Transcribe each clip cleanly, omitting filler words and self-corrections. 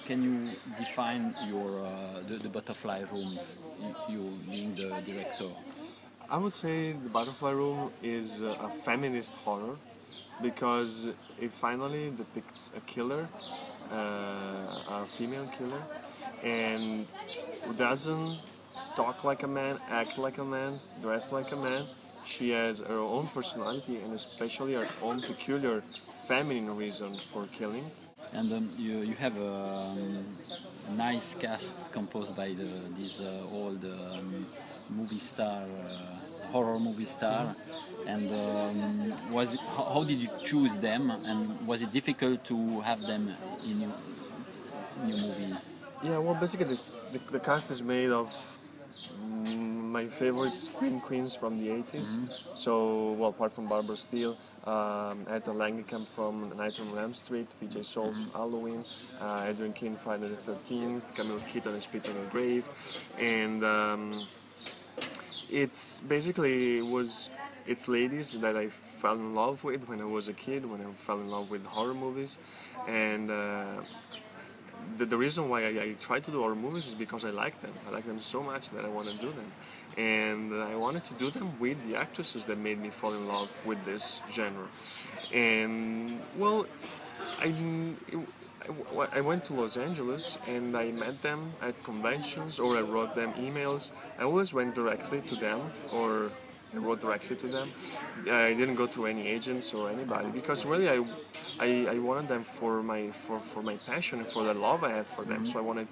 can you define your the butterfly room? You being the director. I would say the Butterfly Room is a feminist horror because it finally depicts a killer, a female killer, and who doesn't talk like a man, act like a man, dress like a man. She has her own personality and especially her own peculiar feminine reason for killing. And you have a nice cast composed by this old movie star, horror movie star. And how did you choose them? And was it difficult to have them in your movie? Yeah, well, basically the cast is made of my favorite scream queens from the 80s. So, well, apart from Barbara Steele, Etta Langenkamp from Nightmare on Elm Street, PJ Souls Halloween, Adrian King Friday the 13th, Camille Keaton and Spit on the Grave, and it's basically it's ladies that I fell in love with when I was a kid, when I fell in love with horror movies, and the reason why I try to do horror movies is because I like them. I like them so much that I want to do them. And I wanted to do them with the actresses that made me fall in love with this genre. And, well, I went to Los Angeles and I met them at conventions or I wrote them emails. I always went directly to them or I wrote directly to them. I didn't go to any agents or anybody because really I wanted them for my passion and for the love I had for them. So I wanted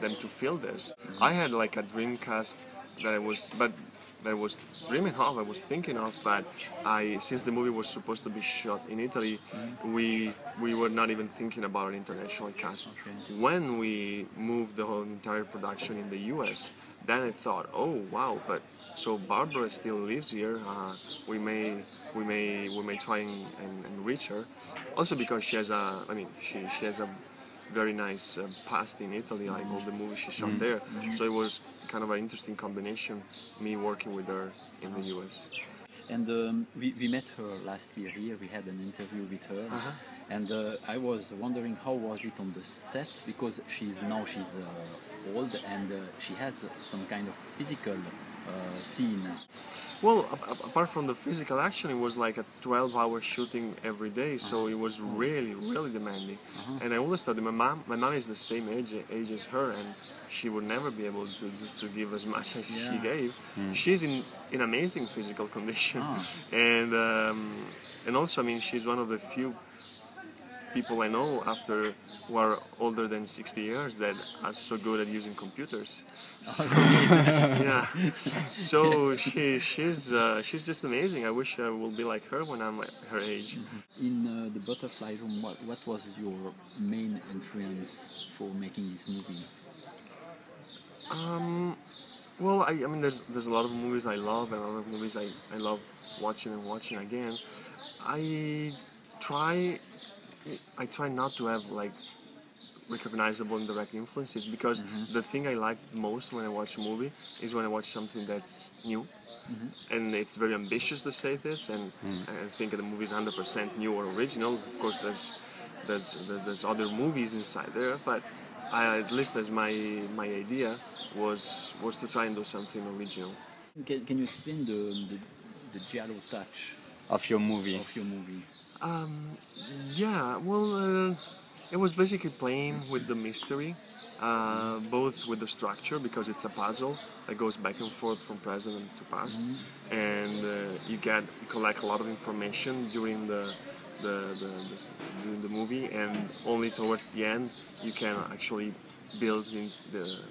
them to feel this. I had like a dream cast that I was dreaming of, I was thinking of, but since the movie was supposed to be shot in Italy, we were not even thinking about an international cast. Okay. When we moved the whole entire production in the US, then I thought, oh wow, but so Barbara still lives here. We may try and reach her. Also because she has she has a very nice past in Italy, like all the movies she shot there. So it was kind of an interesting combination, me working with her in the US. And we met her last year here, we had an interview with her, and I was wondering how was it on the set, because she's old and she has some kind of physical scene. Well, apart from the physical action, it was like a 12-hour shooting every day, so it was really, really demanding. And I always thought that my mom is the same age as her, and she would never be able to give as much as she gave. She's in amazing physical condition, and also, I mean, she's one of the few people I know who are older than 60 years that are so good at using computers. So, yeah. So she's just amazing. I wish I will be like her when I'm at her age. In the Butterfly Room, what was your main influence for making this movie? Well, I mean, there's a lot of movies I love, and a lot of movies I love watching and watching again. I try not to have like recognizable and direct influences because the thing I like most when I watch a movie is when I watch something that's new, and it's very ambitious to say this, and I think the movie is 100% new or original. Of course, there's other movies inside there, but at least as my idea was to try and do something original. Can you explain the giallo touch of your movie? Yeah, well, it was basically playing with the mystery, both with the structure because it's a puzzle that goes back and forth from present to past, and you collect a lot of information during the movie, and only towards the end you can actually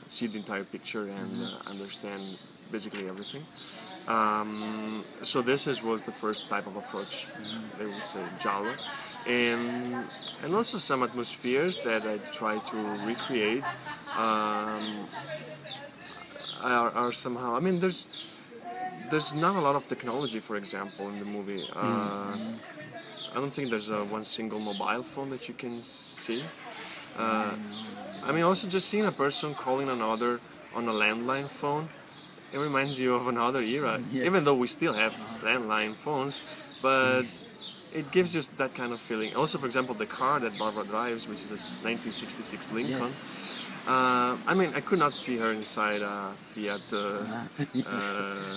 see the entire picture and understand basically everything. So this was the first type of approach, they would say, giallo, and also some atmospheres that I try to recreate are somehow. I mean, there's not a lot of technology, for example, in the movie. I don't think there's one single mobile phone that you can see. I mean, also just seeing a person calling another on a landline phone, it reminds you of another era, even though we still have landline phones, but it gives just that kind of feeling. Also, for example, the car that Barbara drives, which is a 1966 Lincoln. Yes. I mean, I could not see her inside a Fiat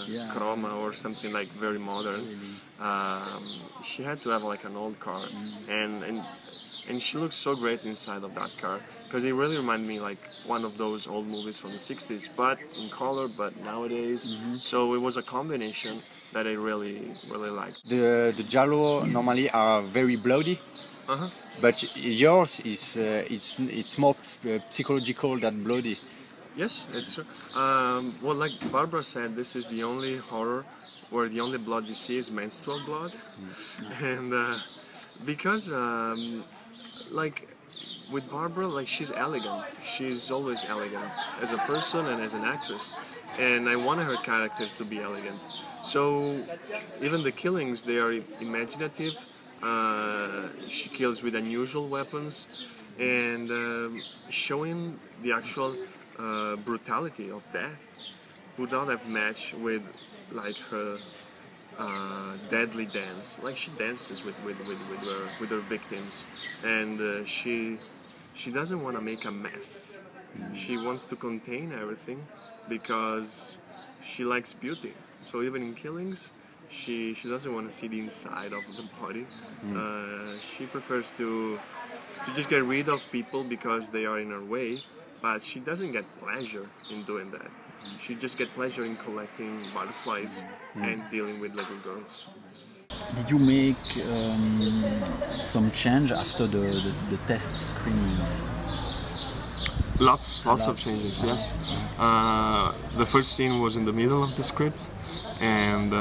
Yeah. Croma or something like very modern. Really. She had to have like an old car, and she looks so great inside of that car, because it really reminded me like one of those old movies from the 60s, but in color, but nowadays. So it was a combination that I really liked. The giallo normally are very bloody, but yours is it's more psychological than bloody. Yes, it's true. Well, like Barbara said, this is the only horror where the only blood you see is menstrual blood, and because like with Barbara, like she's elegant. She's always elegant as a person and as an actress, and I wanted her characters to be elegant. So even the killings, they are imaginative. She kills with unusual weapons, and showing the actual brutality of death would not have matched with like her deadly dance. Like she dances with her victims, and she doesn't want to make a mess. She wants to contain everything because she likes beauty. So even in killings, she doesn't want to see the inside of the body. She prefers to just get rid of people because they are in her way, but she doesn't get pleasure in doing that. She just gets pleasure in collecting butterflies and dealing with little girls. Did you make some change after the test screenings? Lots of changes, yes. The first scene was in the middle of the script, and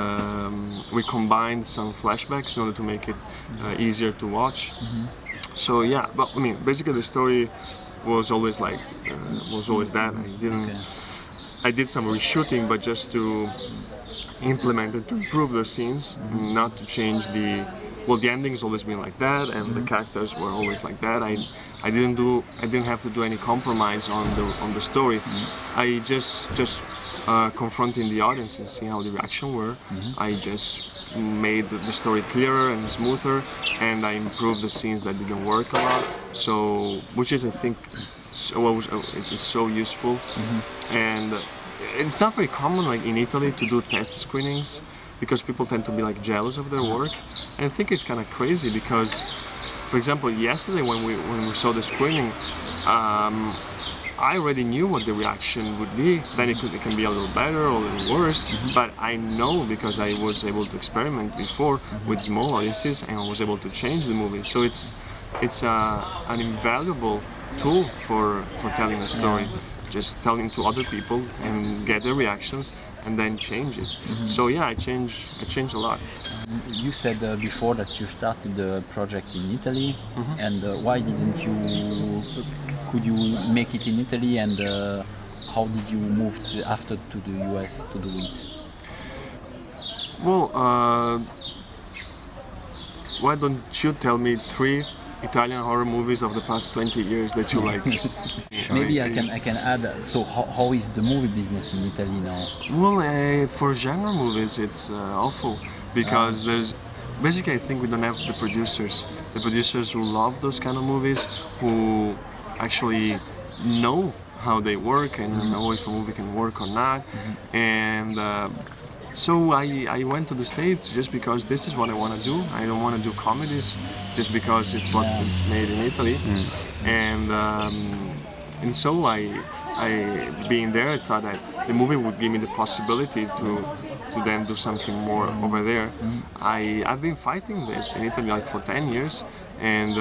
we combined some flashbacks in order to make it easier to watch. So yeah, but I mean, basically the story was always like that. I did some reshooting, but just to implement it, to improve the scenes, not to change the. Well, the ending's always been like that, and the characters were always like that. I didn't have to do any compromise on the story. I just confronting the audience and seeing how the reaction were. I just made the story clearer and smoother, and I improved the scenes that didn't work a lot. So, which is I think is so useful, and it's not very common like in Italy to do test screenings, because people tend to be like jealous of their work, and I think it's kind of crazy because, for example, yesterday when we saw the screening, I already knew what the reaction would be. Then it can be a little better or a little worse, but I know because I was able to experiment before with small audiences, and I was able to change the movie. So it's an invaluable tool for telling a story. Just telling to other people and get their reactions and then change it. So yeah, I changed a lot. You said before that you started the project in Italy, and why didn't you? Could you make it in Italy, and how did you move after to the US to do it? Well, why don't you tell me 3 Italian horror movies of the past 20 years that you like? Maybe I can add. So how is the movie business in Italy now? Well, for genre movies, it's awful because there's basically I think we don't have the producers who love those kind of movies, who actually know how they work and know if a movie can work or not, and. So I went to the States just because this is what I want to do. I don't want to do comedies just because it's what it's made in Italy, and so I being there, I thought that the movie would give me the possibility to then do something more over there. I've been fighting this in Italy like for 10 years, and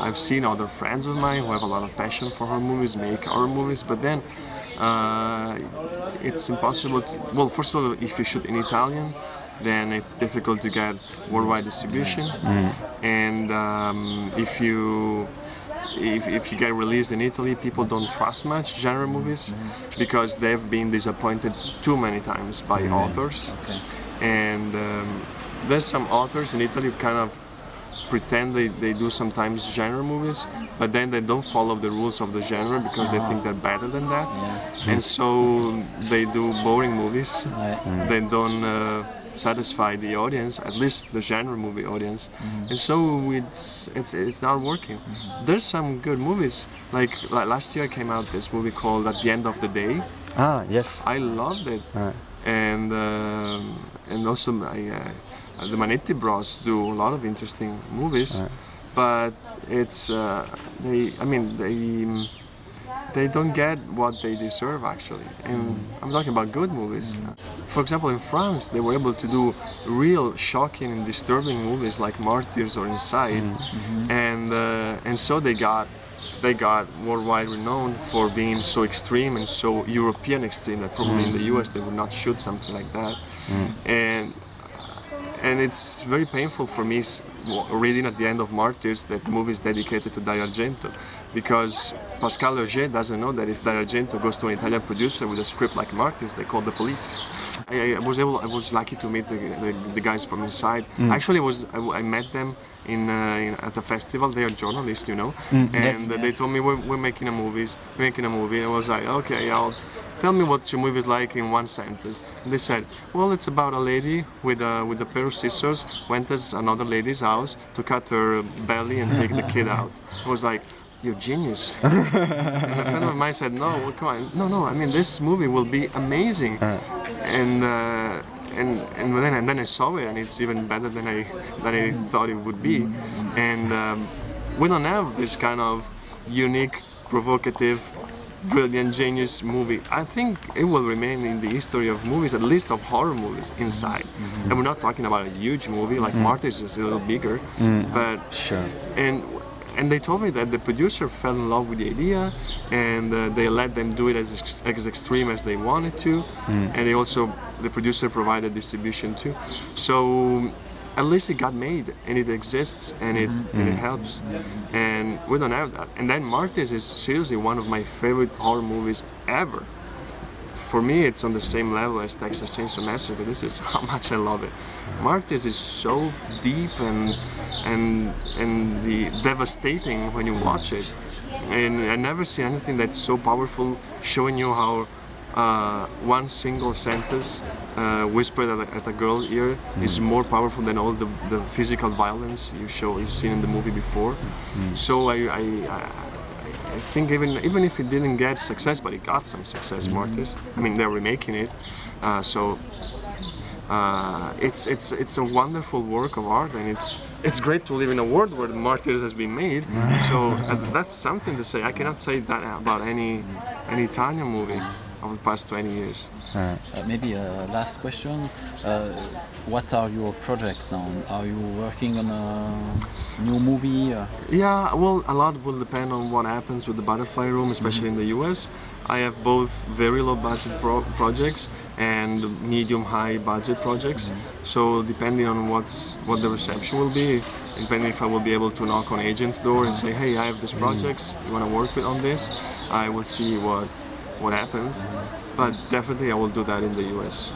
I've seen other friends of mine who have a lot of passion for horror movies, make horror movies, but then. It's impossible to, well, first of all, if you shoot in Italian, then it's difficult to get worldwide distribution, and if you get released in Italy, people don't trust much genre movies because they've been disappointed too many times by authors, and there's some authors in Italy who kind of pretend they do sometimes genre movies, but then they don't follow the rules of the genre because they think they're better than that, and so they do boring movies. They don't satisfy the audience, at least the genre movie audience, and so it's not working. There's some good movies, like last year came out this movie called At the End of the Day. Ah, yes. I loved it, and also the Manetti Bros do a lot of interesting movies, but it's they don't get what they deserve actually, and I'm talking about good movies. For example, in France, they were able to do real shocking and disturbing movies like Martyrs or Inside, and so they got worldwide renowned for being so extreme and so European extreme that probably in the US they would not shoot something like that. And it's very painful for me reading at the end of Martyrs that the movie is dedicated to Dario Argento, because Pascal Auger doesn't know that if Dario Argento goes to an Italian producer with a script like Martyrs, they call the police. I was lucky to meet the guys from Inside. Actually, I met them at a festival. They are journalists, you know, and they told me we're making a movie. And I was like, okay, tell me what your movie is like in one sentence. And they said, well, it's about a lady with a pair of scissors went to another lady's house to cut her belly and take the kid out. I was like, you're genius. And a friend of mine said, no, well, come on, no, I mean, this movie will be amazing. And then I saw it, and it's even better than I thought it would be. And we don't have this kind of unique, provocative, brilliant, genius movie. I think it will remain in the history of movies, at least of horror movies, Inside. And we're not talking about a huge movie like Martyrs is a little bigger, but sure. And they told me that the producer fell in love with the idea, and they let them do it as extreme as they wanted to, and the producer provided distribution too. So at least it got made, and it exists, and it helps. And we don't have that. And then Martyrs is seriously one of my favorite horror movies ever. For me, it's on the same level as Texas Chainsaw Massacre. This is how much I love it. Martyrs is so deep and devastating when you watch it. And I never see anything that's so powerful, showing you how one single sentence whispered at a girl's ear is more powerful than all the physical violence you've seen in the movie before. So I think even if it didn't get success, but it got some success, Martyrs. I mean, they're remaking it, so it's a wonderful work of art, and it's great to live in a world where Martyrs has been made. So that's something to say. I cannot say that about any Italian movie of the past 20 years. Maybe a last question. What are your projects now? Are you working on a new movie? Yeah, well, a lot will depend on what happens with the Butterfly Room, especially in the US. I have both very low budget projects and medium-high budget projects. So depending on what the reception will be, depending if I will be able to knock on agents' door and say, hey, I have these projects, you want to work on this? I will see what happens, but definitely I will do that in the US.